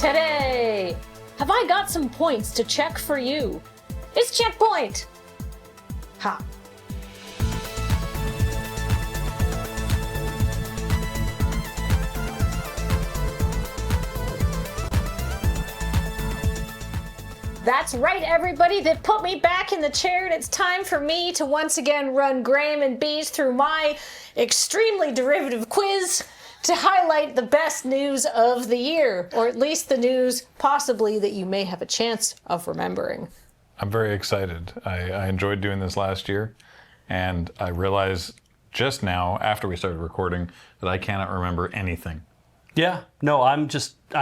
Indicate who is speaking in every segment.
Speaker 1: Today, have I got some points to check for you? It's CheckPoint! Ha. That's right, everybody. They put me back in the chair, and it's time for me to once again run Graham and Bees through my extremely derivative quiz to highlight the best news of the year, or at least the news possibly that you may have a chance of remembering.
Speaker 2: I'm very excited. I enjoyed doing this last year, and I realize just now, after we started recording, that I cannot remember anything.
Speaker 3: Yeah, no, I'm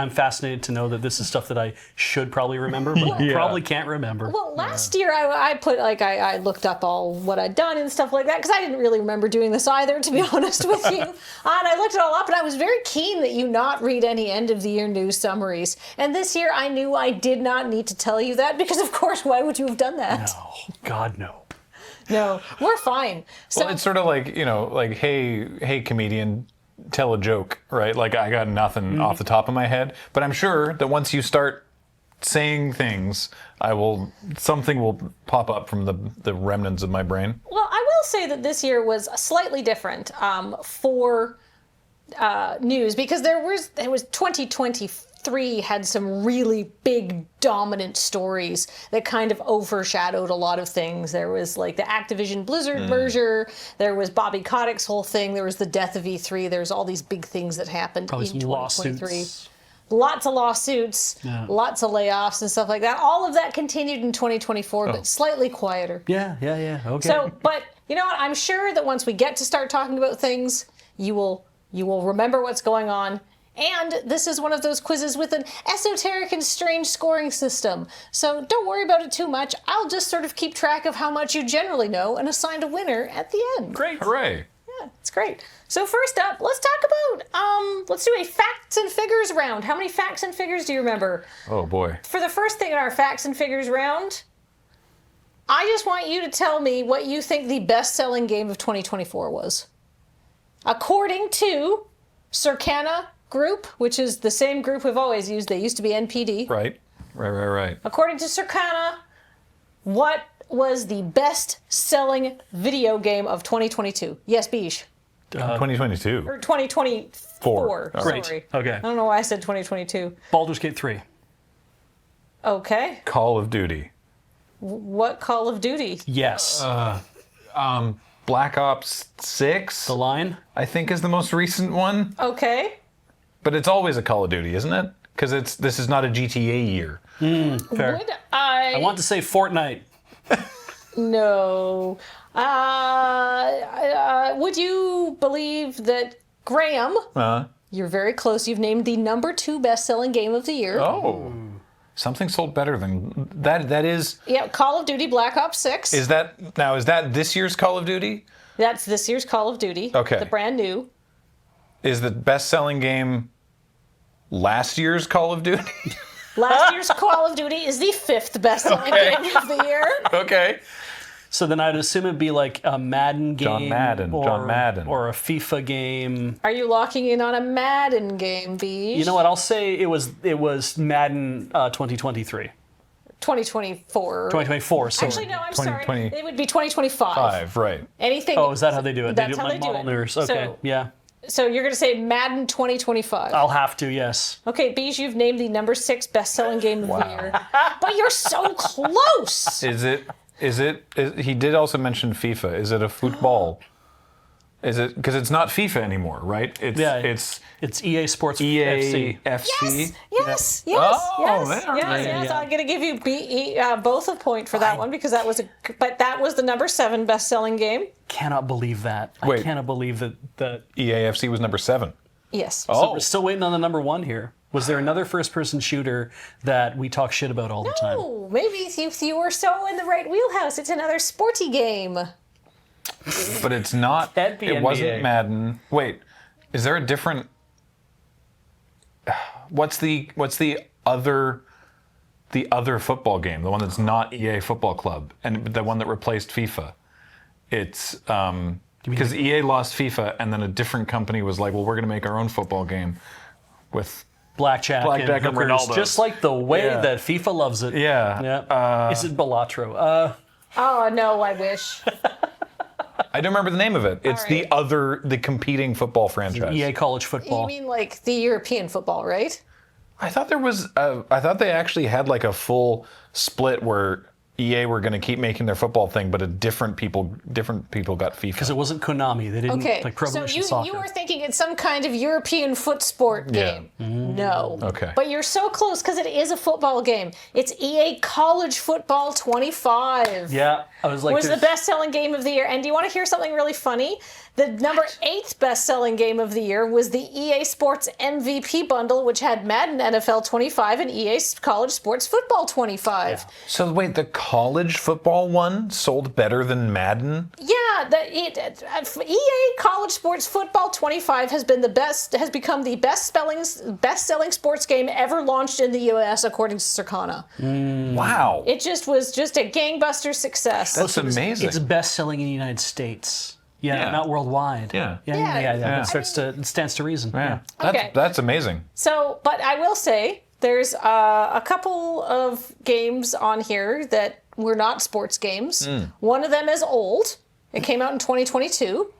Speaker 3: fascinated to know that this is stuff that I should probably remember, but probably can't remember.
Speaker 1: Well, last year I put, I looked up all what I'd done and stuff like that, because I didn't really remember doing this either, to be honest with you. And I looked it all up, and I was very keen that you not read any end of the year news summaries. And this year I knew I did not need to tell you that, because of course, why would you have done that?
Speaker 3: No, God, no.
Speaker 1: No, we're fine. So,
Speaker 2: Well, it's sort of like, hey, comedian, tell a joke, right? Like, I got nothing off the top of my head, but I'm sure that once you start saying things, something will pop up from the remnants of my brain.
Speaker 1: well, I will say that this year was slightly different for news, because it was 2023 had some really big dominant stories that kind of overshadowed a lot of things. There was like the Activision Blizzard merger, there was Bobby Kotick's whole thing, there was the death of E3, there's all these big things that happened
Speaker 3: Probably
Speaker 1: in
Speaker 3: some
Speaker 1: 2023.
Speaker 3: lawsuits.
Speaker 1: Lots of lawsuits, lots of layoffs and stuff like that. All of that continued in 2024, but slightly quieter.
Speaker 3: Yeah, okay.
Speaker 1: So, but you know what? I'm sure that once we get to start talking about things, you will remember what's going on. And this is one of those quizzes with an esoteric and strange scoring system. So don't worry about it too much. I'll just sort of keep track of how much you generally know and assign a winner at the end.
Speaker 3: Great.
Speaker 2: Hooray!
Speaker 1: Yeah, it's great. So first up, let's talk about, let's do a facts and figures round. How many facts and figures do you remember?
Speaker 2: Oh boy.
Speaker 1: For the first thing in our facts and figures round, I just want you to tell me what you think the best-selling game of 2024 was. According to Circana Group, which is the same group we've always used. They used to be NPD.
Speaker 2: Right.
Speaker 1: According to Circana, what was the best-selling video game of 2022? Yes, Bish.
Speaker 2: 2022.
Speaker 1: Or 2024.
Speaker 3: Great.
Speaker 1: Sorry.
Speaker 3: Okay.
Speaker 1: I don't know why I said 2022.
Speaker 3: Baldur's Gate 3.
Speaker 1: Okay.
Speaker 2: Call of Duty.
Speaker 1: What Call of Duty?
Speaker 3: Yes.
Speaker 2: Black Ops 6,
Speaker 3: The Line.
Speaker 2: I think, is the most recent one.
Speaker 1: Okay.
Speaker 2: But it's always a Call of Duty, isn't it? Because this is not a GTA year.
Speaker 3: Fair.
Speaker 1: Would
Speaker 3: I want to say Fortnite.
Speaker 1: No. Would you believe that Graham, you're very close, you've named the number 2 best-selling game of the year.
Speaker 2: Oh. Something sold better than that. That is.
Speaker 1: Yeah, Call of Duty Black Ops 6.
Speaker 2: Is that this year's Call of Duty?
Speaker 1: That's this year's Call of Duty.
Speaker 2: Okay.
Speaker 1: The brand new.
Speaker 2: Is the best-selling game last year's Call of Duty?
Speaker 1: Last year's Call of Duty is the 5th best-selling game of the year.
Speaker 2: Okay.
Speaker 3: So then I'd assume it'd be like a Madden game.
Speaker 2: John Madden.
Speaker 3: Or a FIFA game.
Speaker 1: Are you locking in on a Madden game, Beej?
Speaker 3: You know what? I'll say it was Madden 2023.
Speaker 1: 2024.
Speaker 3: 2024. So
Speaker 1: Actually, no, I'm sorry.
Speaker 2: 2020.
Speaker 1: It would be 2025.
Speaker 2: 5, right.
Speaker 1: Anything.
Speaker 3: Oh, is that how they do it?
Speaker 1: That's
Speaker 3: they do
Speaker 1: how
Speaker 3: it like
Speaker 1: they do
Speaker 3: model
Speaker 1: it.
Speaker 3: years. Okay,
Speaker 1: So-
Speaker 3: yeah.
Speaker 1: So you're going to say Madden 2025.
Speaker 3: I'll have to, yes.
Speaker 1: Okay, Beej, you've named the number 6 best-selling game of the year. But you're so close!
Speaker 2: He did also mention FIFA. Is it a football? Is it, because it's not FIFA anymore, right? It's
Speaker 3: EA Sports
Speaker 2: EA
Speaker 3: FC.
Speaker 2: FC.
Speaker 1: Yes.
Speaker 2: Oh, man.
Speaker 1: Yes.
Speaker 3: Yeah.
Speaker 1: I'm going to give you both a point for that one, because that was the number 7 best-selling game.
Speaker 3: Cannot believe that.
Speaker 2: Wait.
Speaker 3: I cannot believe that.
Speaker 2: EA FC was number 7.
Speaker 1: Yes.
Speaker 3: So we're still waiting on the number 1 here. Was there another first-person shooter that we talk shit about all the time?
Speaker 1: Oh, maybe if you were so in the right wheelhouse, it's another sporty game.
Speaker 2: But it's not.
Speaker 3: That'd be
Speaker 2: It wasn't
Speaker 3: NBA.
Speaker 2: Madden. Wait, is there a different? What's the other football game? The one that's not EA Football Club, and the one that replaced FIFA. It's because EA lost FIFA, and then a different company was like, "Well, we're going to make our own football game with
Speaker 3: Blackjack and
Speaker 2: and
Speaker 3: hookers,
Speaker 2: Ronaldo.
Speaker 3: just like the way
Speaker 2: Yeah.
Speaker 3: that FIFA loves it.
Speaker 2: Yeah.
Speaker 3: Is it Balatro?
Speaker 1: Oh no, I wish.
Speaker 2: I don't remember the name of it. It's
Speaker 1: right.
Speaker 2: the competing football franchise.
Speaker 3: EA College
Speaker 1: You
Speaker 3: Football.
Speaker 1: mean like the European football, right?
Speaker 2: I thought there was. I thought they actually had like a full split where EA were going to keep making their football thing, but different people got FIFA.
Speaker 3: Because it wasn't Konami. They didn't
Speaker 1: Okay,
Speaker 3: like Pro
Speaker 1: so
Speaker 3: Evolution Soccer.
Speaker 1: you were thinking it's some kind of European foot sport
Speaker 2: Yeah.
Speaker 1: game. No.
Speaker 2: Okay.
Speaker 1: But you're so close because it is a football game. It's EA College Football 25.
Speaker 3: Yeah, I was like,
Speaker 1: Was the
Speaker 3: there's-
Speaker 1: best-selling game of the year. And do you want to hear something really funny? The number 8 best-selling game of the year was the EA Sports MVP bundle, which had Madden NFL 25 and EA College Sports Football 25.
Speaker 2: So wait, the college football one sold better than Madden?
Speaker 1: Yeah, EA College Sports Football 25 has become the best-selling sports game ever launched in the U.S. according to Circana.
Speaker 2: Wow.
Speaker 1: It was just a gangbuster success.
Speaker 2: That's amazing.
Speaker 3: It's best selling in the United States. Yeah,
Speaker 2: Yeah.
Speaker 3: not worldwide.
Speaker 2: Yeah.
Speaker 3: It stands to reason.
Speaker 2: yeah.
Speaker 1: Okay.
Speaker 2: That's amazing.
Speaker 1: So, but I will say there's a couple of games on here that were not sports games. One of them is old. It came out in 2022.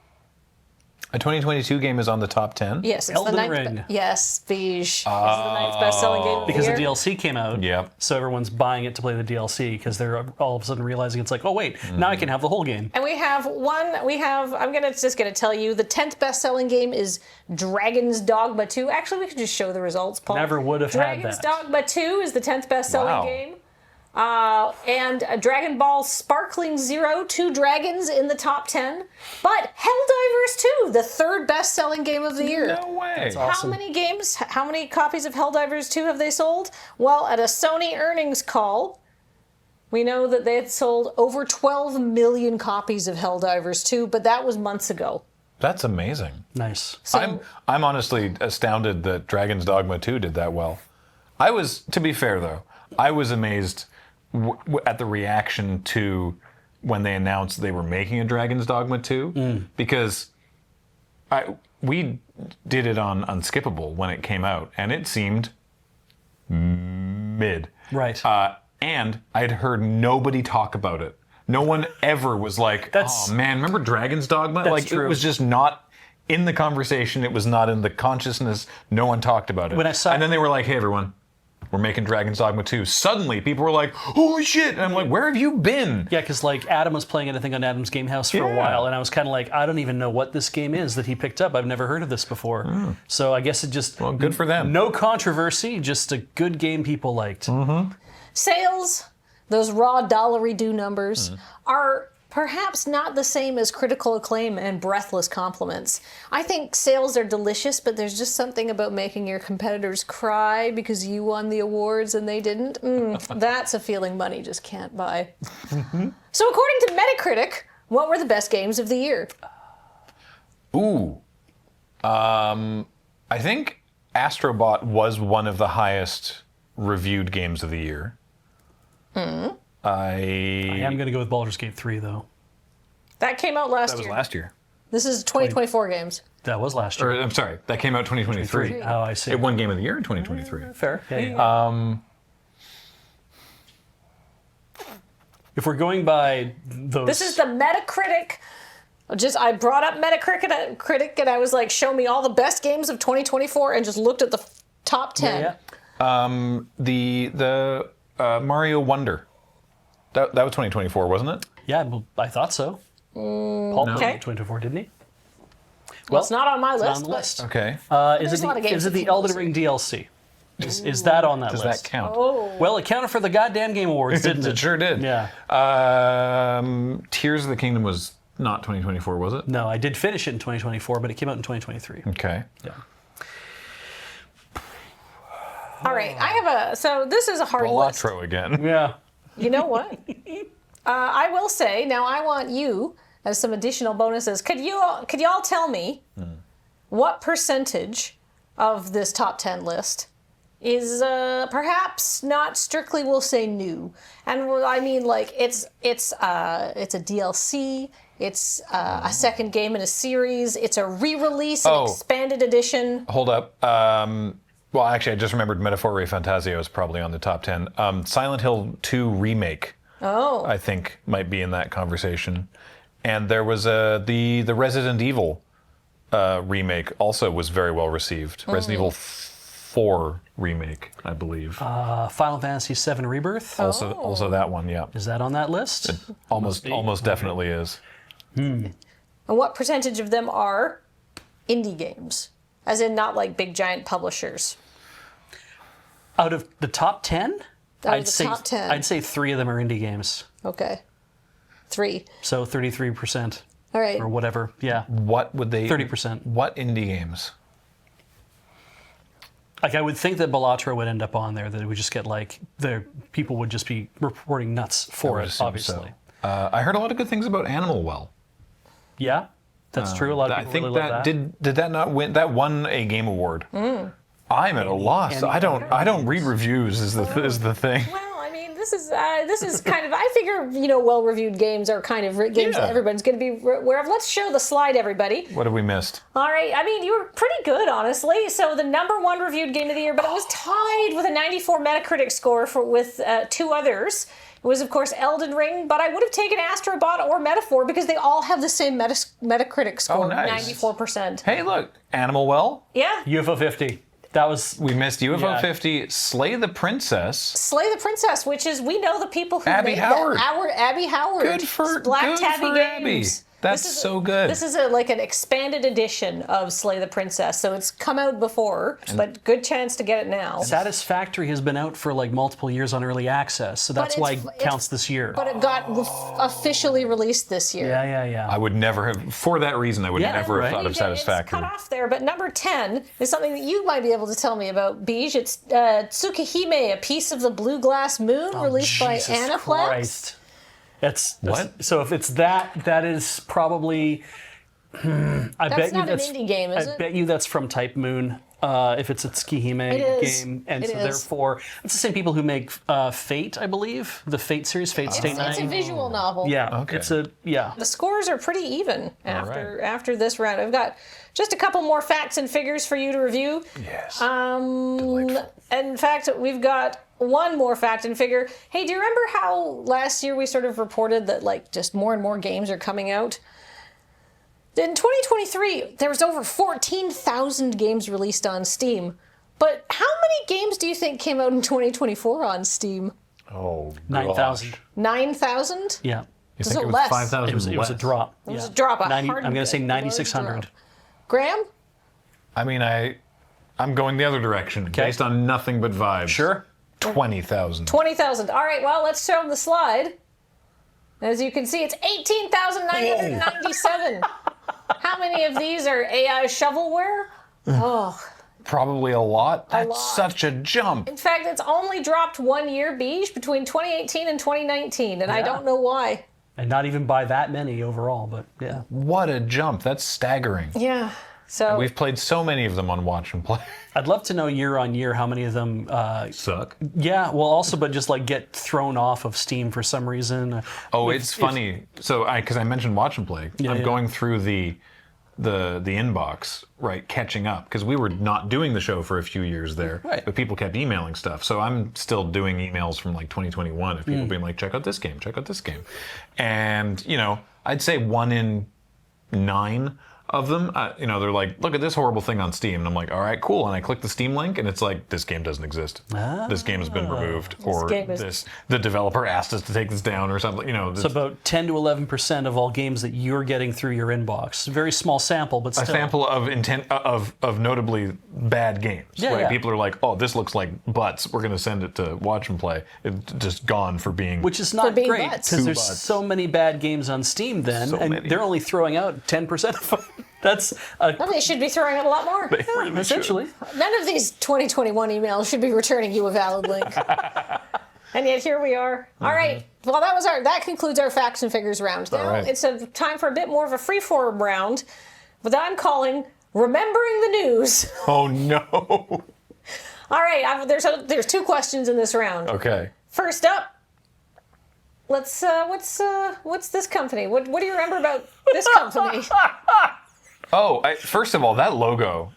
Speaker 2: A 2022 game is on the top 10?
Speaker 1: Yes, it's
Speaker 3: Elden
Speaker 1: the ninth.
Speaker 3: Ring.
Speaker 1: Yes, Beige. It's the ninth best-selling game of
Speaker 3: Because
Speaker 1: the
Speaker 3: the
Speaker 1: year.
Speaker 3: DLC came out,
Speaker 2: Yep.
Speaker 3: so everyone's buying it to play the DLC because they're all of a sudden realizing it's like, oh wait, now I can have the whole game.
Speaker 1: And I'm gonna tell you, the 10th best-selling game is Dragon's Dogma 2. Actually, we could just show the results, Paul.
Speaker 3: Never would have had
Speaker 1: Dragon's
Speaker 3: that.
Speaker 1: Dogma 2 is the 10th best-selling
Speaker 2: Wow.
Speaker 1: game. And Dragon Ball Sparkling Zero, 2 dragons in the top 10. But Helldivers 2, the 3rd best-selling game of the year.
Speaker 2: No way.
Speaker 3: awesome.
Speaker 1: How many copies of Helldivers 2 have they sold? Well, at a Sony earnings call, we know that they had sold over 12 million copies of Helldivers 2, but that was months ago.
Speaker 2: That's amazing.
Speaker 3: Nice.
Speaker 1: So,
Speaker 2: I'm honestly astounded that Dragon's Dogma 2 did that well. To be fair though, I was amazed at the reaction to when they announced they were making a Dragon's Dogma 2 because we did it on Unskippable when it came out and it seemed mid.
Speaker 3: Right.
Speaker 2: And I'd heard nobody talk about it. No one ever was like, oh man, remember Dragon's Dogma? Like
Speaker 3: true.
Speaker 2: it was just not in the conversation. It was not in the consciousness. No one talked about it.
Speaker 3: When I saw-
Speaker 2: and then they were like, hey everyone, we're making Dragon's Dogma 2. Suddenly people were like, holy shit. And I'm like, where have you been?
Speaker 3: Yeah, because like Adam was playing it, I think, on Adam's Game House for a
Speaker 2: Yeah.
Speaker 3: while, and I was kind of like, I don't even know what this game is that he picked up. I've never heard of this before. So I guess it just
Speaker 2: Well, good for them.
Speaker 3: no controversy, just a good game people liked.
Speaker 1: sales, those raw dollary-do numbers, are perhaps not the same as critical acclaim and breathless compliments. I think sales are delicious, but there's just something about making your competitors cry because you won the awards and they didn't. That's a feeling money just can't buy. So according to Metacritic, what were the best games of the year?
Speaker 2: Ooh. I think Astrobot was one of the highest reviewed games of the year.
Speaker 3: I am going to go with Baldur's Gate 3, though.
Speaker 1: That came out last
Speaker 2: That was
Speaker 1: year.
Speaker 2: last year.
Speaker 1: This is 2024 games.
Speaker 3: That was last
Speaker 2: Or
Speaker 3: year.
Speaker 2: I'm sorry, that came out 2023.
Speaker 3: Oh, I see.
Speaker 2: It won Game of the Year in 2023.
Speaker 3: Fair. Yeah. If we're going by those...
Speaker 1: This is the Metacritic. I brought up Metacritic and I was like, show me all the best games of 2024 and just looked at the top 10.
Speaker 3: Yeah.
Speaker 2: The Mario Wonder. That was 2024, wasn't it?
Speaker 3: Yeah, well, I thought so. Paul played
Speaker 1: Okay.
Speaker 3: 2024, didn't he?
Speaker 1: Well, it's not on my
Speaker 3: It's
Speaker 1: list.
Speaker 3: on the
Speaker 1: but-
Speaker 3: list.
Speaker 2: Okay.
Speaker 1: There's a lot of games
Speaker 3: Is it
Speaker 1: that
Speaker 3: the
Speaker 1: people
Speaker 3: Elden
Speaker 1: see.
Speaker 3: Ring DLC? Is that on that
Speaker 2: Does
Speaker 3: list?
Speaker 2: that count?
Speaker 1: Oh.
Speaker 3: Well, it counted for the goddamn Game Awards, didn't it?
Speaker 2: It sure did.
Speaker 3: Yeah.
Speaker 2: Tears of the Kingdom was not 2024, was it?
Speaker 3: No, I did finish it in 2024, but it came out in 2023.
Speaker 2: Okay.
Speaker 3: Yeah.
Speaker 1: All right, so this is a hard list.
Speaker 2: Balatro again.
Speaker 3: Yeah.
Speaker 1: You know what? I will say, now I want you, as some additional bonuses, could y'all tell me what percentage of this top 10 list is perhaps not strictly, we'll say, new? And I mean, like, it's a DLC, it's a second game in a series, it's a re-release, an
Speaker 2: Oh.
Speaker 1: expanded edition.
Speaker 2: Hold up. Well, actually, I just remembered Metaphor Ray Fantasio is probably on the top 10. Silent Hill 2 Remake, I think, might be in that conversation. And there was the Resident Evil remake also was very well received. Resident Evil 4 Remake, I believe.
Speaker 3: Final Fantasy VII Rebirth.
Speaker 2: Also that one, yeah.
Speaker 3: Is that on that list?
Speaker 2: Almost definitely is.
Speaker 1: And what percentage of them are indie games? As in not like big giant publishers.
Speaker 3: Out of the top 10?
Speaker 1: Top 10.
Speaker 3: I'd say 3 of them are indie games.
Speaker 1: Okay. 3.
Speaker 3: So 33%.
Speaker 1: All right.
Speaker 3: Or whatever. Yeah.
Speaker 2: What would they...
Speaker 3: 30%.
Speaker 2: What indie games?
Speaker 3: Like, I would think that Balatro would end up on there, that it would just get like, people would just be reporting nuts for
Speaker 2: I would
Speaker 3: it,
Speaker 2: assume
Speaker 3: obviously.
Speaker 2: so. I heard a lot of good things about Animal Well.
Speaker 3: Yeah, that's true. A lot of people
Speaker 2: I think
Speaker 3: really love that.
Speaker 2: Did that not win? That won a game award. I'm at a loss. I don't read reviews. Is the thing.
Speaker 1: Well, I mean, this is kind of. I figure well-reviewed games are kind of games that everyone's going to be aware of. Let's show the slide, everybody.
Speaker 2: What have we missed?
Speaker 1: All right. I mean, you were pretty good, honestly. So the #1 reviewed game of the year, but it was tied with a 94 Metacritic score with 2 others. It was, of course, Elden Ring, but I would have taken Astrobot or Metaphor because they all have the same Metacritic score,
Speaker 2: nice.
Speaker 1: 94%.
Speaker 2: Hey, look, Animal Well.
Speaker 1: Yeah.
Speaker 3: UFO 50. That was...
Speaker 2: We missed UFO 50, Slay the Princess.
Speaker 1: Slay the Princess, which is, we know the people who
Speaker 2: Abby
Speaker 1: made
Speaker 2: Howard.
Speaker 1: that. Abby Howard.
Speaker 2: Good for
Speaker 1: Black Tabby
Speaker 2: Abby.
Speaker 1: Games.
Speaker 2: That's so good.
Speaker 1: This is like an expanded edition of Slay the Princess, so it's come out before, but good chance to get it now.
Speaker 3: Satisfactory has been out for like multiple years on early access, so that's why it counts this year.
Speaker 1: But it got officially released this year.
Speaker 3: Yeah.
Speaker 2: I would never have, for that reason, I would never have thought of Satisfactory.
Speaker 1: It's cut off there, but #10 is something that you might be able to tell me about, Beej. It's Tsukihime, A Piece of the Blue Glass Moon, released by Aniplex.
Speaker 3: Christ. That's so if it's that is probably
Speaker 1: That's not an indie game, is it?
Speaker 3: I bet you that's from Type Moon. If it's a Tsukihime game, and so therefore it's the same people who make Fate, I believe, the Fate series, Fate Stay Night.
Speaker 1: It's a visual novel.
Speaker 3: Yeah,
Speaker 2: Okay.
Speaker 1: The scores are pretty even after this round. I've got just a couple more facts and figures for you to review.
Speaker 2: Yes.
Speaker 1: Delightful. In fact, we've got one more fact and figure. Hey, do you remember how last year we sort of reported that like just more and more games are coming out? In 2023, there was over 14,000 games released on Steam. But how many games do you think came out in 2024 on Steam?
Speaker 2: Oh,
Speaker 3: 9,000.
Speaker 1: 9,000?
Speaker 3: Yeah.
Speaker 2: You
Speaker 1: Was
Speaker 2: think
Speaker 1: it
Speaker 2: it was
Speaker 1: less?
Speaker 2: 5,000
Speaker 3: It was a drop.
Speaker 1: It was a drop.
Speaker 3: I'm going to say 9,600.
Speaker 1: Graham?
Speaker 2: I mean, I'm going the other direction based on nothing but vibes.
Speaker 3: Sure.
Speaker 2: 20,000.
Speaker 1: 20,000. All right, well, let's show them the slide. As you can see, it's 18,997. How many of these are AI shovelware? Oh.
Speaker 2: Probably a lot. That's
Speaker 1: lot.
Speaker 2: such a jump.
Speaker 1: In fact, it's only dropped 1 year, Beej, between 2018 and 2019, and I don't know why.
Speaker 3: And not even by that many overall, but yeah.
Speaker 2: What a jump. That's staggering.
Speaker 1: Yeah. So
Speaker 2: We've played so many of them on Watch and Play.
Speaker 3: I'd love to know year on year how many of them
Speaker 2: Suck.
Speaker 3: yeah, well also but just like get thrown off of Steam for some reason.
Speaker 2: Oh, it's funny. So because I mentioned Watch and Play, I'm going through the inbox, right, catching up, because we were not doing the show for a few years there, but people kept emailing stuff. So I'm still doing emails from like 2021 of people being like, check out this game, and I'd say 1 in 9 of them, they're like, look at this horrible thing on Steam, and I'm like, all right, cool, and I click the Steam link, and it's like, this game doesn't exist. This game has been removed, or the developer asked us to take this down, or something.
Speaker 3: So about 10 to 11% of all games that you're getting through your inbox. Very small sample, but still.
Speaker 2: A sample of of notably bad games. Right? People are like, oh, this looks like butts. We're going to send it to Watch and Play. It's just gone for being.
Speaker 3: Which is not great, because there's
Speaker 2: butts.
Speaker 3: so many bad games on Steam then, they're only throwing out 10% of them. That's
Speaker 1: well, they should be throwing out a lot more.
Speaker 3: essentially.
Speaker 1: None of these 2021 emails should be returning you a valid link. And yet here we are. All right. Well, that concludes our facts and figures round. Now it's time for a bit more of a free-form round, but I'm calling Remembering the News.
Speaker 2: Oh no.
Speaker 1: All right. There's 2 questions in this round.
Speaker 2: Okay.
Speaker 1: First up, what's this company? What do you remember about this company?
Speaker 2: Oh, first of all, that logo,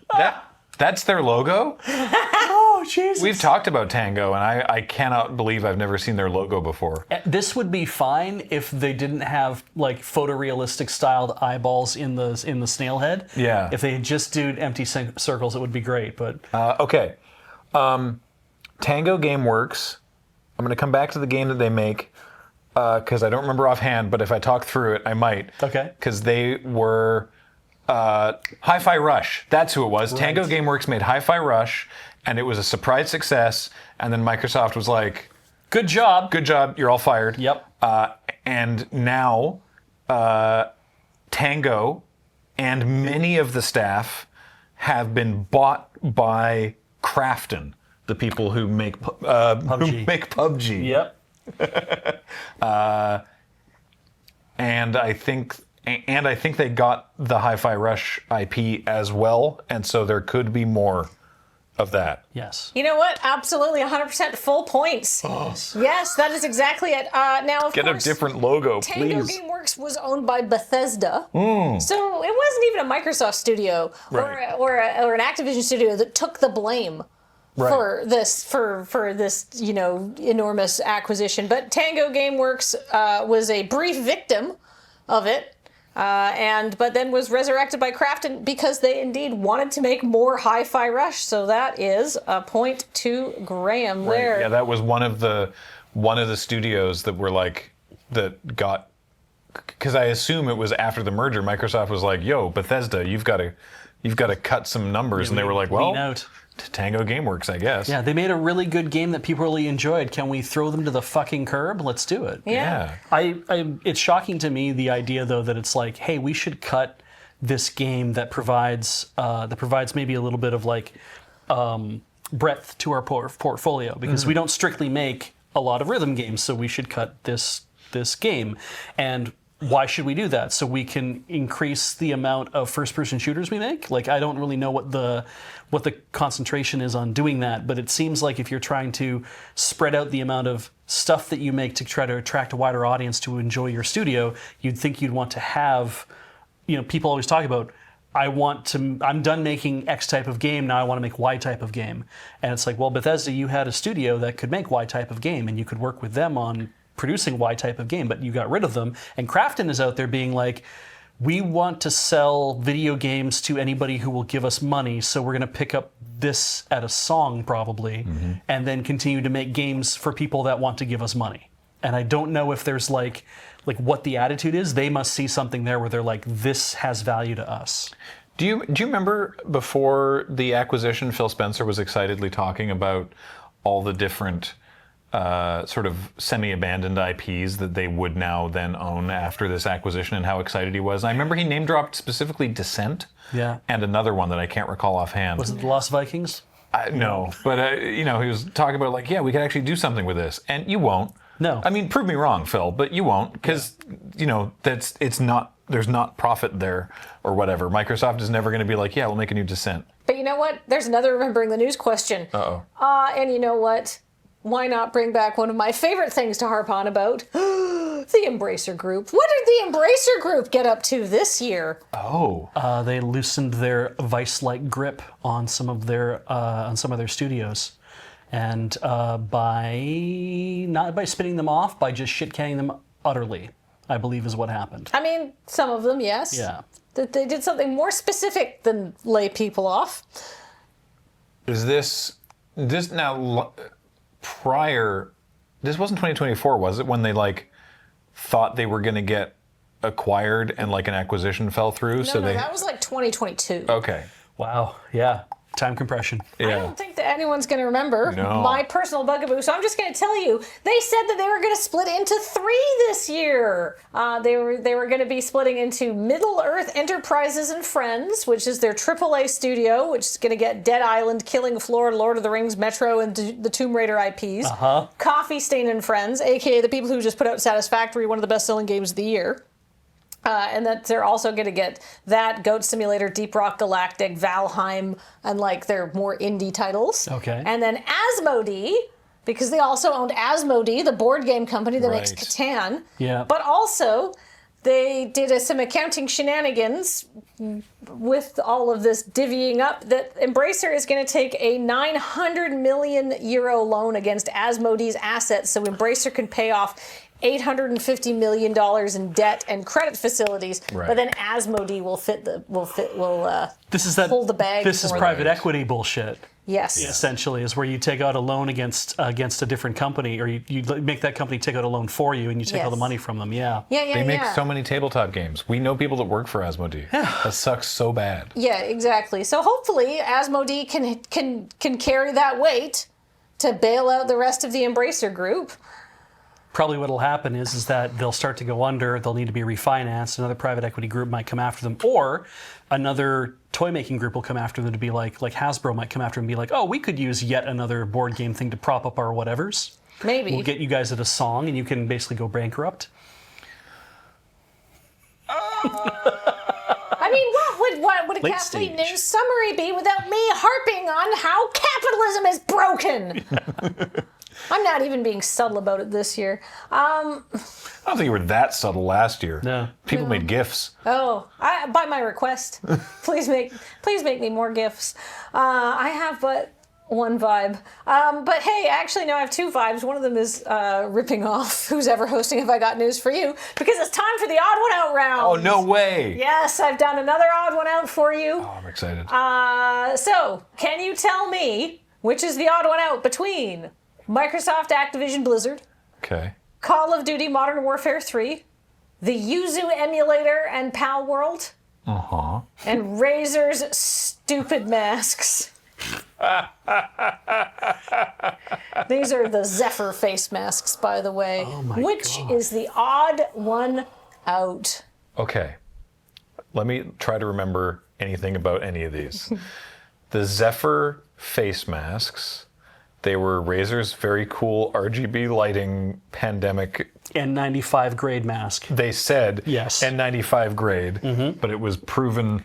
Speaker 2: That's their logo?
Speaker 3: Oh, Jesus.
Speaker 2: We've talked about Tango, and I cannot believe I've never seen their logo before.
Speaker 3: This would be fine if they didn't have like photorealistic styled eyeballs in the snail head.
Speaker 2: Yeah.
Speaker 3: If they just did empty circles, it would be great. But
Speaker 2: Okay. Tango Gameworks. I'm going to come back to the game that they make because I don't remember offhand, but if I talk through it, I might.
Speaker 3: Okay.
Speaker 2: Because they were Hi-Fi Rush. That's who it was.
Speaker 3: Right.
Speaker 2: Tango Gameworks made Hi-Fi Rush, and it was a surprise success. And then Microsoft was like,
Speaker 3: good job.
Speaker 2: "Good job, you're all fired."
Speaker 3: Yep.
Speaker 2: And now Tango and many of the staff have been bought by Krafton, the people who make PUBG.
Speaker 3: Yep.
Speaker 2: And I think they got the Hi-Fi Rush IP as well, and so there could be more of that.
Speaker 3: Yes.
Speaker 1: You know what? Absolutely, 100% full points. Yes, that is exactly it. Now, of
Speaker 2: Get
Speaker 1: course,
Speaker 2: a different logo,
Speaker 1: Tango
Speaker 2: please.
Speaker 1: Gameworks was owned by Bethesda, so it wasn't even a Microsoft studio
Speaker 2: Right.
Speaker 1: or an Activision studio that took the blame for this enormous acquisition. But Tango Gameworks was a brief victim of it. But then was resurrected by Krafton because they indeed wanted to make more Hi-Fi Rush. So that is a point to Graham there.
Speaker 2: Yeah, that was one of the studios that were like that got, because I assume it was after the merger. Microsoft was like, "Yo, Bethesda, you've got to cut some numbers," and they were like, "Well,
Speaker 3: lean out.
Speaker 2: Tango Gameworks, I guess."
Speaker 3: Yeah, they made a really good game that people really enjoyed. Can we throw them to the fucking curb? Let's do it.
Speaker 1: Yeah.
Speaker 3: It's shocking to me, the idea though that it's like, hey, we should cut this game that provides maybe a little bit of like breadth to our portfolio, because we don't strictly make a lot of rhythm games, so we should cut this game. And why should we do that? So we can increase the amount of first-person shooters we make? Like, I don't really know what the concentration is on doing that, but it seems like if you're trying to spread out the amount of stuff that you make to try to attract a wider audience to enjoy your studio, you'd think you'd want to have, people always talk about, I'm done making X type of game, now I want to make Y type of game. And it's like, well, Bethesda, you had a studio that could make Y type of game, and you could work with them on producing Y type of game, but you got rid of them. And Krafton is out there being like, we want to sell video games to anybody who will give us money, so we're going to pick up this at a song probably, and then continue to make games for people that want to give us money. And I don't know if there's like what the attitude is. They must see something there where they're like, this has value to us.
Speaker 2: Do you remember before the acquisition, Phil Spencer was excitedly talking about all the different sort of semi-abandoned IPs that they would now then own after this acquisition, and how excited he was? And I remember he name-dropped specifically Descent, and another one that I can't recall offhand.
Speaker 3: Was it the Lost Vikings?
Speaker 2: No, but he was talking about like, yeah, we could actually do something with this, and you won't.
Speaker 3: No.
Speaker 2: I mean, prove me wrong, Phil, but you won't, because there's not profit there or whatever. Microsoft is never going to be like, yeah, we'll make a new Descent.
Speaker 1: But you know what? There's another remembering the news question. And you know what? Why not bring back one of my favorite things to harp on about? The Embracer Group. What did the Embracer Group get up to this year?
Speaker 3: They loosened their vice-like grip on some of their studios, and not by spinning them off, by just shit-canning them utterly, I believe is what happened.
Speaker 1: I mean, some of them, yes.
Speaker 3: Yeah.
Speaker 1: That they did something more specific than lay people off.
Speaker 2: Is this now prior? This wasn't 2024, was it? When they thought they were going to get acquired and an acquisition fell through?
Speaker 1: No, that was 2022.
Speaker 2: Okay.
Speaker 3: Wow. Yeah. Time compression.
Speaker 2: Yeah.
Speaker 1: I don't think that anyone's going to remember
Speaker 2: No.
Speaker 1: my personal bugaboo, so I'm just going to tell you. They said that they were going to split into 3 this year. They were going to be splitting into Middle Earth Enterprises and Friends, which is their AAA studio, which is going to get Dead Island, Killing Floor, Lord of the Rings, Metro, and the Tomb Raider IPs. Coffee Stain and Friends, aka the people who just put out Satisfactory, one of the best-selling games of the year. And that they're also going to get that, Goat Simulator, Deep Rock Galactic, Valheim, and their more indie titles.
Speaker 3: Okay.
Speaker 1: And then Asmodee, because they also owned Asmodee, the board game company that makes
Speaker 2: Right.
Speaker 1: Catan.
Speaker 3: Yeah.
Speaker 1: But also, they did some accounting shenanigans with all of this divvying up that Embracer is going to take a 900 million euro loan against Asmodee's assets so Embracer can pay off $850 million in debt and credit facilities,
Speaker 2: Right.
Speaker 1: but then Asmodee will hold the bag.
Speaker 3: This is
Speaker 1: for
Speaker 3: private
Speaker 1: them.
Speaker 3: equity bullshit.
Speaker 1: Yes.
Speaker 3: Essentially, is where you take out a loan against a different company, or you make that company take out a loan for you, and you take all the
Speaker 1: Yes.
Speaker 3: money from them. Yeah.
Speaker 1: Yeah.
Speaker 2: They make so many tabletop games. We know people that work for Asmodee. That sucks so bad.
Speaker 1: Yeah, exactly. So hopefully Asmodee can carry that weight to bail out the rest of the Embracer group.
Speaker 3: Probably what'll happen is that they'll start to go under. They'll need to be refinanced. Another private equity group might come after them, or another toy making group will come after them to be like Hasbro might come after them and be like, oh, we could use yet another board game thing to prop up our whatevers.
Speaker 1: Maybe.
Speaker 3: We'll get you guys at a song, and you can basically go bankrupt.
Speaker 1: I mean, what would a
Speaker 3: Late
Speaker 1: complete
Speaker 3: stage.
Speaker 1: news summary be without me harping on how capitalism is broken? I'm not even being subtle about it this year.
Speaker 2: I don't think you were that subtle last year.
Speaker 3: No.
Speaker 2: People made GIFs.
Speaker 1: By my request, please make me more gifts. I have but one vibe. But hey, actually, no, I have two vibes. One of them is ripping off who's ever hosting Have I Got News for You, because it's time for the Odd One Out round.
Speaker 2: Oh, no way.
Speaker 1: Yes, I've done another Odd One Out for you.
Speaker 2: Oh, I'm excited.
Speaker 1: So, can you tell me which is the odd one out between Microsoft, Activision, Blizzard,
Speaker 2: Okay.
Speaker 1: Call of Duty Modern Warfare 3, the Yuzu emulator and Pal World,
Speaker 2: Uh-huh.
Speaker 1: and Razer's stupid masks? These are the Zephyr face masks, by the way.
Speaker 3: Oh my
Speaker 1: Which
Speaker 3: God.
Speaker 1: is the odd one out?
Speaker 2: Okay. Let me try to remember anything about any of these. The Zephyr face masks. They were Razer's very cool RGB lighting pandemic.
Speaker 3: N95 grade mask.
Speaker 2: They said
Speaker 3: Yes.
Speaker 2: N95 grade, but it was proven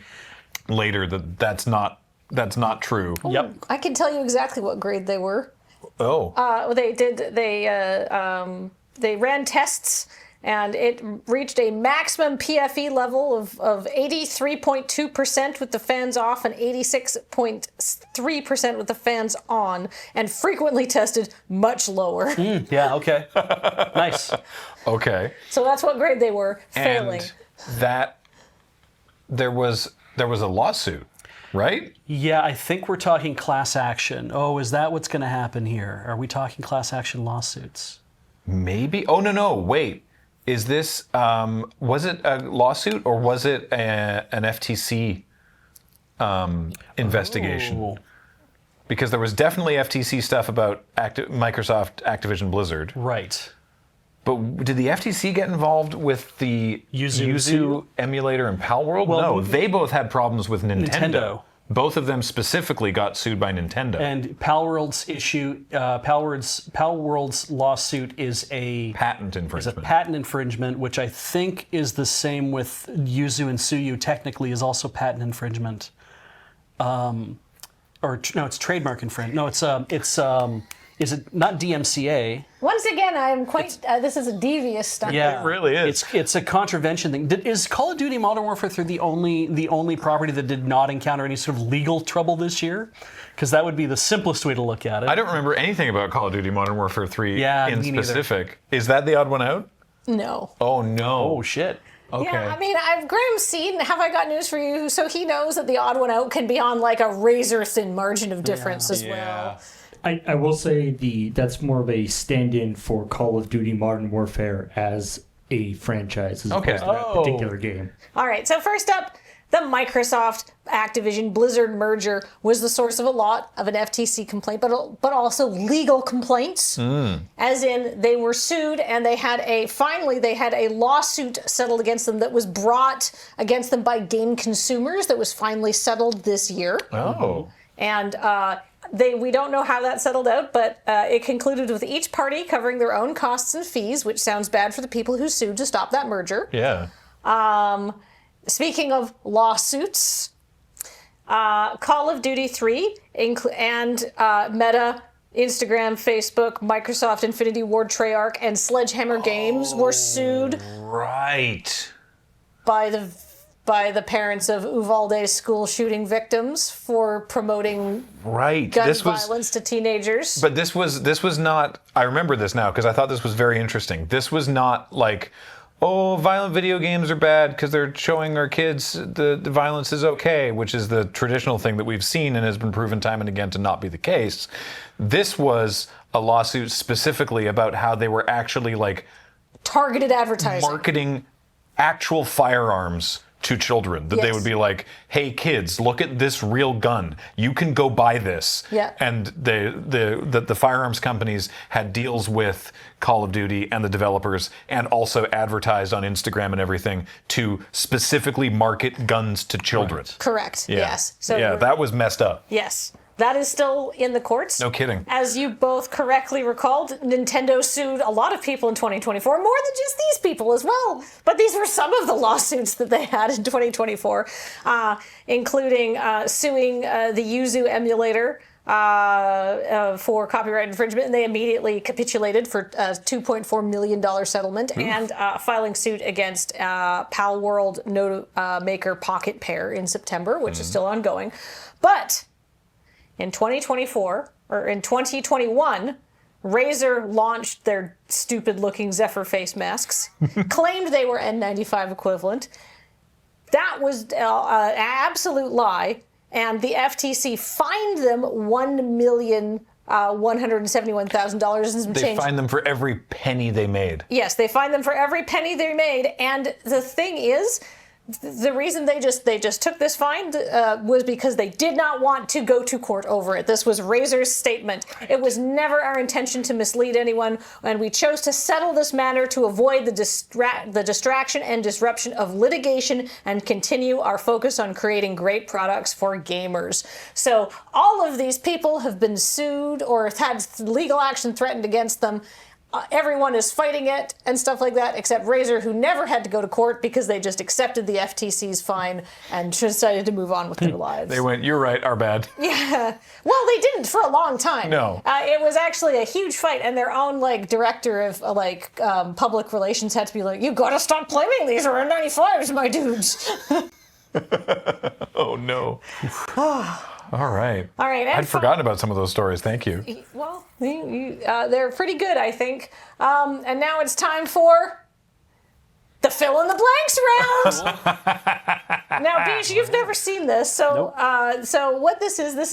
Speaker 2: later that that's not true.
Speaker 3: Yep.
Speaker 1: I can tell you exactly what grade they were.
Speaker 2: Oh.
Speaker 1: They ran tests, and it reached a maximum PFE level of 83.2% with the fans off and 86.3% with the fans on, and frequently tested much lower.
Speaker 3: Yeah, okay. Nice.
Speaker 2: Okay.
Speaker 1: So that's what grade they were, failing.
Speaker 2: And that there was a lawsuit, right?
Speaker 3: Yeah, I think we're talking class action. Oh, is that what's going to happen here? Are we talking class action lawsuits?
Speaker 2: Maybe. Oh no, wait. Is this was it a lawsuit or was it an FTC investigation?
Speaker 3: Oh,
Speaker 2: Because there was definitely FTC stuff about Microsoft, Activision, Blizzard.
Speaker 3: right.
Speaker 2: But did the FTC get involved with the
Speaker 3: Yuzu
Speaker 2: emulator and Pal World?
Speaker 3: Well,
Speaker 2: no, they both had problems with Nintendo.
Speaker 3: Nintendo.
Speaker 2: Both of them specifically got sued by Nintendo.
Speaker 3: And Pal World's lawsuit is a
Speaker 2: Patent infringement.
Speaker 3: patent infringement, which I think is the same with Yuzu and Suyu. Technically, is also patent infringement. It's trademark infringement. No, is it not DMCA?
Speaker 1: Once again, I am quite. This is a devious stunt.
Speaker 3: Yeah,
Speaker 2: It really is.
Speaker 3: It's a contravention thing. Is Call of Duty Modern Warfare 3 the only property that did not encounter any sort of legal trouble this year? Because that would be the simplest way to look at it.
Speaker 2: I don't remember anything about Call of Duty Modern Warfare 3
Speaker 3: Yeah,
Speaker 2: in
Speaker 3: me neither.
Speaker 2: specific. Is that the odd one out?
Speaker 1: No.
Speaker 2: Oh no.
Speaker 3: Oh shit.
Speaker 2: Okay.
Speaker 1: Yeah, I mean, Graham's seen Have I Got News for You, so he knows that the odd one out can be on like a razor thin margin of difference as well.
Speaker 4: I will say that's more of a stand-in for Call of Duty Modern Warfare as a franchise as opposed to that particular game.
Speaker 1: All right, so first up, the Microsoft Activision Blizzard merger was the source of a lot of an FTC complaint, but also legal complaints. As in, they were sued and they had a lawsuit settled against them that was brought against them by game consumers that was finally settled this year.
Speaker 2: Oh.
Speaker 1: And we don't know how that settled out, but it concluded with each party covering their own costs and fees, which sounds bad for the people who sued to stop that merger.
Speaker 2: Yeah.
Speaker 1: Speaking of lawsuits, Call of Duty 3 and Meta, Instagram, Facebook, Microsoft, Infinity Ward, Treyarch, and Sledgehammer Games were sued.
Speaker 2: Right.
Speaker 1: by the parents of Uvalde school shooting victims for promoting
Speaker 2: Right.
Speaker 1: gun violence to teenagers.
Speaker 2: But this was not. I remember this now because I thought this was very interesting. This was not like, oh, violent video games are bad because they're showing our kids the violence is okay, which is the traditional thing that we've seen and has been proven time and again to not be the case. This was a lawsuit specifically about how they were actually like
Speaker 1: targeted advertising,
Speaker 2: marketing actual firearms to children, that they
Speaker 1: Yes.
Speaker 2: would be like, hey kids, look at this real gun, you can go buy this.
Speaker 1: Yeah.
Speaker 2: And the firearms companies had deals with Call of Duty and the developers, and also advertised on Instagram and everything to specifically market guns to children.
Speaker 1: correct?
Speaker 2: Yeah.
Speaker 1: Yes. So
Speaker 2: yeah, that was messed up.
Speaker 1: yes. That is still in the courts.
Speaker 2: No kidding.
Speaker 1: As you both correctly recalled, Nintendo sued a lot of people in 2024, more than just these people as well. But these were some of the lawsuits that they had in 2024, including suing the Yuzu emulator for copyright infringement, and they immediately capitulated for a $2.4 million settlement, and filing suit against Pal World maker Pocket Pair in September, which is still ongoing. But in 2024, or in 2021, Razer launched their stupid-looking Zephyr face masks, claimed they were N95 equivalent. That was an absolute lie, and the FTC fined them $1,171,000 and some
Speaker 2: They
Speaker 1: change.
Speaker 2: fined them for every penny they made.
Speaker 1: Yes, they fined them for every penny they made, and the thing is, the reason they just took this fine was because they did not want to go to court over it. This was Razer's statement. It was never our intention to mislead anyone, and we chose to settle this matter to avoid the distraction and disruption of litigation and continue our focus on creating great products for gamers. So all of these people have been sued or had legal action threatened against them. Everyone is fighting it and stuff like that, except Razer, who never had to go to court because they just accepted the FTC's fine and decided to move on with their lives.
Speaker 2: They went, you're right, our bad.
Speaker 1: Yeah. Well, they didn't for a long time.
Speaker 2: No.
Speaker 1: It was actually a huge fight, and their own director of public relations had to be like, "You gotta stop claiming these are N95s, my dudes."
Speaker 2: Oh no. All right.
Speaker 1: All right.
Speaker 2: I'd forgotten about some of those stories. Thank you.
Speaker 1: Well, they're pretty good, I think. And now it's time for the fill in the blanks round. Now, Beach, you've never seen this, so so what this is a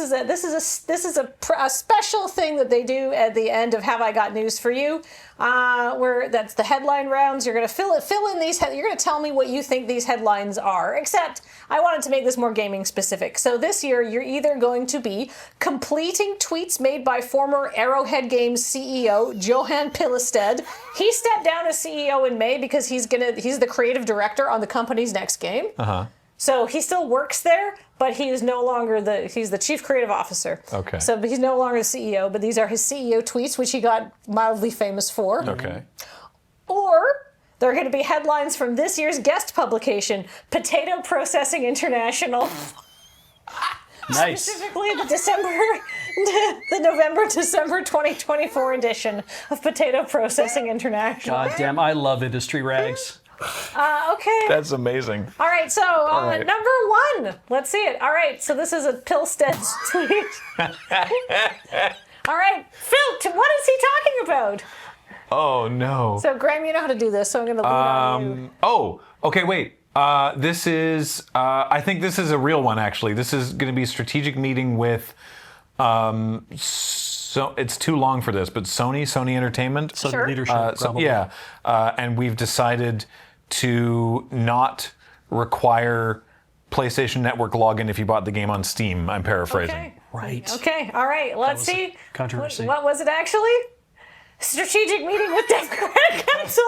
Speaker 1: special thing that they do at the end of Have I Got News for You, where that's the headline rounds. You're going to fill in these. You're going to tell me what you think these headlines are. Except I wanted to make this more gaming specific. So this year, you're either going to be completing tweets made by former Arrowhead Games CEO Johan Pilestead. He stepped down as CEO in May because he's the creative director on the company's next game. So he still works there, but he is no longer he's the chief creative officer.
Speaker 2: Okay.
Speaker 1: So he's no longer the CEO, but these are his CEO tweets, which he got mildly famous for.
Speaker 2: Okay.
Speaker 1: Or there are going to be headlines from this year's guest publication, Potato Processing International.
Speaker 3: Nice.
Speaker 1: Specifically the November-December 2024 edition of Potato Processing International.
Speaker 3: God damn, I love industry rags.
Speaker 1: Okay.
Speaker 2: That's amazing.
Speaker 1: All right, so
Speaker 2: right.
Speaker 1: number one. Let's see it. All right, so this is a Pilstead's tweet. All right, Phil, what is he talking about?
Speaker 2: Oh no.
Speaker 1: So, Graham, you know how to do this, so I'm going to lean on you.
Speaker 2: Oh, okay, wait. This is, I think this is a real one, actually. This is going to be a strategic meeting with, so it's too long for this, but Sony Entertainment.
Speaker 3: So
Speaker 1: Sure.
Speaker 3: leadership, probably.
Speaker 2: Yeah, and we've decided to not require PlayStation Network login if you bought the game on Steam. I'm paraphrasing.
Speaker 1: Okay.
Speaker 3: Right.
Speaker 1: Okay, all right, let's
Speaker 3: was a
Speaker 1: see.
Speaker 3: controversy.
Speaker 1: What was it actually? Strategic meeting with Democratic Council.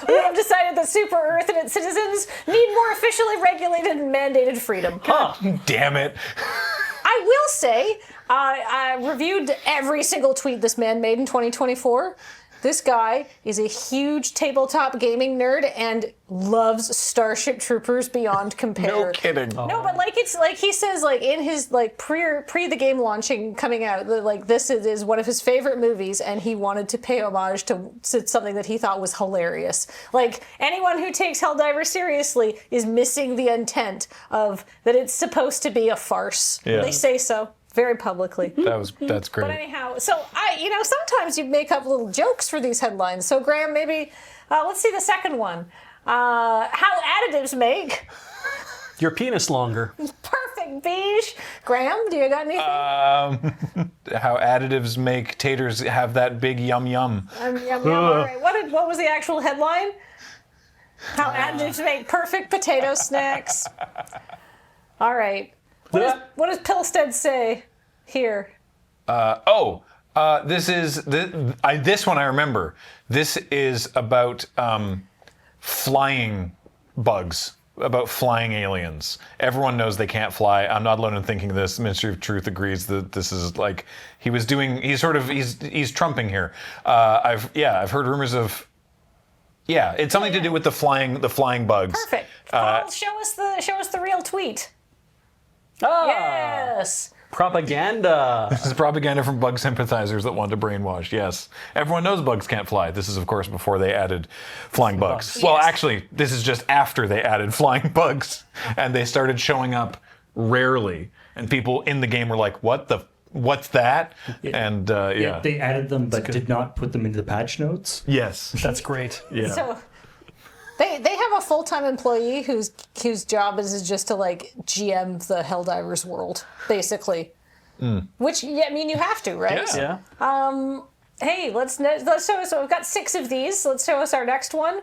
Speaker 1: We have decided that Super Earth and its citizens need more officially regulated and mandated freedom.
Speaker 2: Damn it.
Speaker 1: I will say, I reviewed every single tweet this man made in 2024. This guy is a huge tabletop gaming nerd and loves Starship Troopers beyond compare.
Speaker 2: No kidding.
Speaker 1: No, but like it's like he says like in his like pre the game launching coming out like this is one of his favorite movies and he wanted to pay homage to something that he thought was hilarious. Like anyone who takes Helldivers seriously is missing the intent of that it's supposed to be a farce.
Speaker 2: Yeah.
Speaker 1: They say so very publicly.
Speaker 2: That's great.
Speaker 1: But anyhow, so sometimes you make up little jokes for these headlines. So Graham, maybe let's see the second one. How additives make
Speaker 3: Your penis longer.
Speaker 1: perfect beige. Graham, do you got anything?
Speaker 2: How additives make taters have that big yum yum.
Speaker 1: Yum, yum. All right. What was the actual headline? How additives make perfect potato snacks. All right. What does Pilstead say here?
Speaker 2: This one I remember. This is about flying bugs, about flying aliens. Everyone knows they can't fly. I'm not alone in thinking this. The Ministry of Truth agrees that this is like he's trumping here. I've heard rumors of. Yeah, it's something to do with the flying bugs.
Speaker 1: Perfect. Paul, show us the real tweet.
Speaker 3: Ah,
Speaker 1: Yes.
Speaker 3: propaganda.
Speaker 2: This is propaganda from bug sympathizers that want to brainwash. Yes. Everyone knows bugs can't fly. This is, of course, before they added flying bugs. Well,
Speaker 1: Yes.
Speaker 2: actually, this is just after they added flying bugs. And they started showing up rarely. And people in the game were like, what's that? And, yeah.
Speaker 4: They added them, but did not put them into the patch notes.
Speaker 2: Yes.
Speaker 3: That's great.
Speaker 2: Yeah.
Speaker 1: So they have a full-time employee whose job is just to like GM the Helldivers world, basically. Which I mean you have to, right?
Speaker 2: Yeah.
Speaker 3: Yeah.
Speaker 1: Hey, let's show us. We've got 6 of these. Let's show us our next one.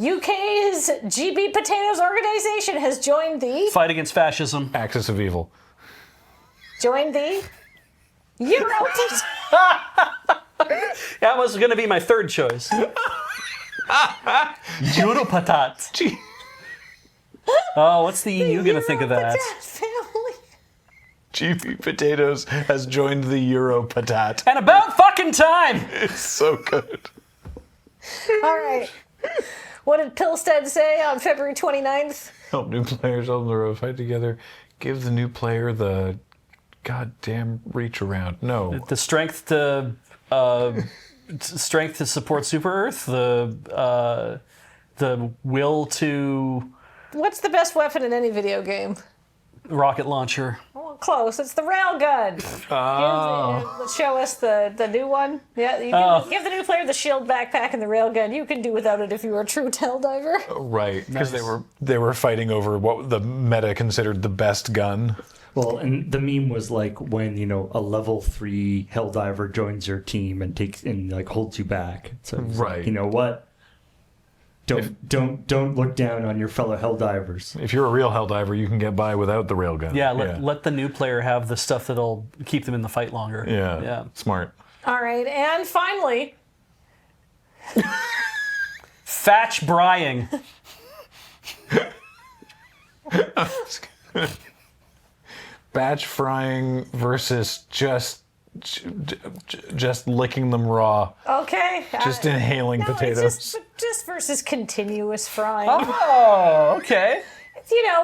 Speaker 1: UK's GB Potatoes organization has joined the
Speaker 3: Fight against fascism.
Speaker 2: Axis of evil.
Speaker 1: Euro.
Speaker 3: That was going to be my third choice. Europatat.
Speaker 2: Gee.
Speaker 3: Oh, what's the EU going to think of that?
Speaker 1: Family.
Speaker 2: GB Potatoes has joined the Euro Patat.
Speaker 3: And about fucking time!
Speaker 2: It's so good.
Speaker 1: All right. What did Pilstead say on February 29th?
Speaker 2: Help new players on the road fight together. Give the new player the goddamn reach around. No.
Speaker 3: The strength to support Super Earth, the will to
Speaker 1: What's the best weapon in any video game?
Speaker 3: rocket launcher.
Speaker 1: Well, close. It's the railgun. Let's show us the new one. Yeah, you give the new player the shield backpack and the railgun. You can do without it if you were a true Helldiver.
Speaker 2: Right, because
Speaker 3: Nice.
Speaker 2: they were fighting over what the meta considered the best gun.
Speaker 4: Well, and the meme was like when a level 3 Helldiver joins your team and takes and like holds you back. So it's like,
Speaker 2: Right.
Speaker 4: you know what? Don't look down on your fellow Helldivers.
Speaker 2: If you're a real Helldiver, you can get by without the railgun.
Speaker 3: Yeah, let the new player have the stuff that'll keep them in the fight longer.
Speaker 2: Yeah.
Speaker 3: Yeah.
Speaker 2: Smart.
Speaker 1: All right, and finally,
Speaker 3: Fatch Brying.
Speaker 2: Batch frying versus just licking them raw.
Speaker 1: okay.
Speaker 2: Just inhaling
Speaker 1: no,
Speaker 2: potatoes.
Speaker 1: It's just versus continuous frying.
Speaker 3: Oh, okay.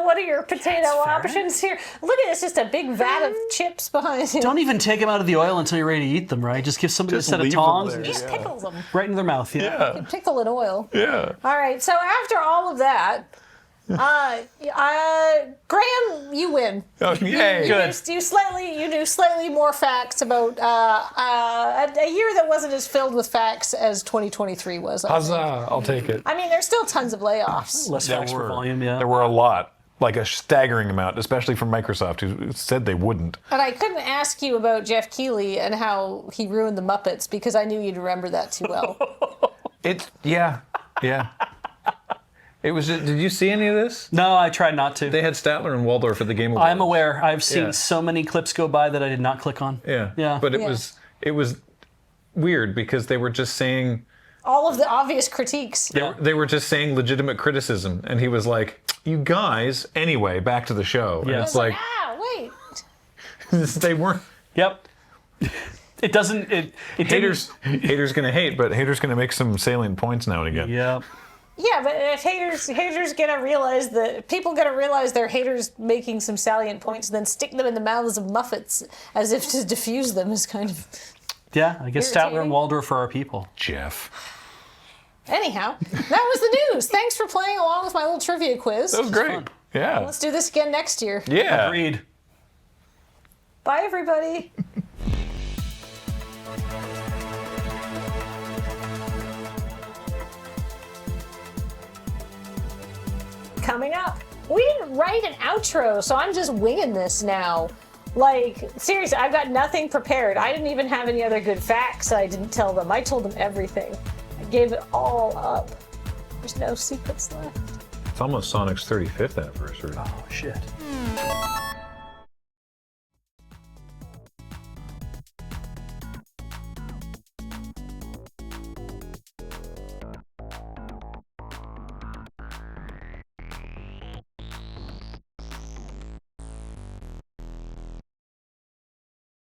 Speaker 1: What are your potato
Speaker 3: That's fair.
Speaker 1: options here? Look at this, just a big vat of chips behind you.
Speaker 3: Don't even take them out of the oil until you're ready to eat them, right? Just give somebody
Speaker 2: Just
Speaker 3: a set of
Speaker 2: leave them
Speaker 3: tongs
Speaker 2: there.
Speaker 3: and
Speaker 1: Just
Speaker 3: just
Speaker 1: pickle them.
Speaker 3: right into their mouth. Yeah.
Speaker 2: Yeah.
Speaker 1: Pickle in oil.
Speaker 2: Yeah.
Speaker 1: All right, so after all of that, Graham, you win.
Speaker 2: Oh, yay.
Speaker 3: Good.
Speaker 1: You knew slightly more facts about a year that wasn't as filled with facts as 2023 was.
Speaker 2: Huzzah. I'll take it.
Speaker 1: I mean, there's still tons of layoffs.
Speaker 3: Less facts per volume, yeah.
Speaker 2: There were a lot. Like a staggering amount, especially from Microsoft, who said they wouldn't.
Speaker 1: And I couldn't ask you about Jeff Keighley and how he ruined the Muppets because I knew you'd remember that too well.
Speaker 2: Yeah. It was. Did you see any of this?
Speaker 3: No, I tried not to.
Speaker 2: They had Statler and Waldorf at the Game Awards.
Speaker 3: I'm aware. I've seen
Speaker 2: Yeah.
Speaker 3: so many clips go by that I did not click on.
Speaker 2: Yeah.
Speaker 3: Yeah.
Speaker 2: But it
Speaker 1: Yeah.
Speaker 2: was weird because they were just saying
Speaker 1: All of the obvious critiques.
Speaker 2: they were just saying legitimate criticism, and he was like, "You guys." Anyway, back to the show. And
Speaker 3: Yeah.
Speaker 2: it's like
Speaker 1: Wait.
Speaker 2: they weren't.
Speaker 3: Yep. It doesn't. It
Speaker 2: Haters gonna hate, but haters gonna make some salient points now and again.
Speaker 3: Yeah.
Speaker 1: Yeah, but if haters gonna realize that people gonna realize they're haters making some salient points, and then stick them in the mouths of Muffets as if to diffuse them is kind of.
Speaker 3: Yeah, I guess Statler
Speaker 1: irritating.
Speaker 3: and Waldorf are our people.
Speaker 2: Jeff.
Speaker 1: Anyhow, that was the news. Thanks for playing along with my little trivia quiz.
Speaker 2: That was great.
Speaker 3: fun.
Speaker 2: Yeah.
Speaker 1: Let's do this again next year.
Speaker 2: Yeah.
Speaker 3: Agreed.
Speaker 1: Bye, everybody. Coming up, we didn't write an outro, so I'm just winging this now. Like, seriously, I've got nothing prepared. I didn't even have any other good facts I didn't tell them. I told them everything. I gave it all up. There's no secrets left.
Speaker 2: It's almost Sonic's 35th anniversary.
Speaker 3: Oh shit.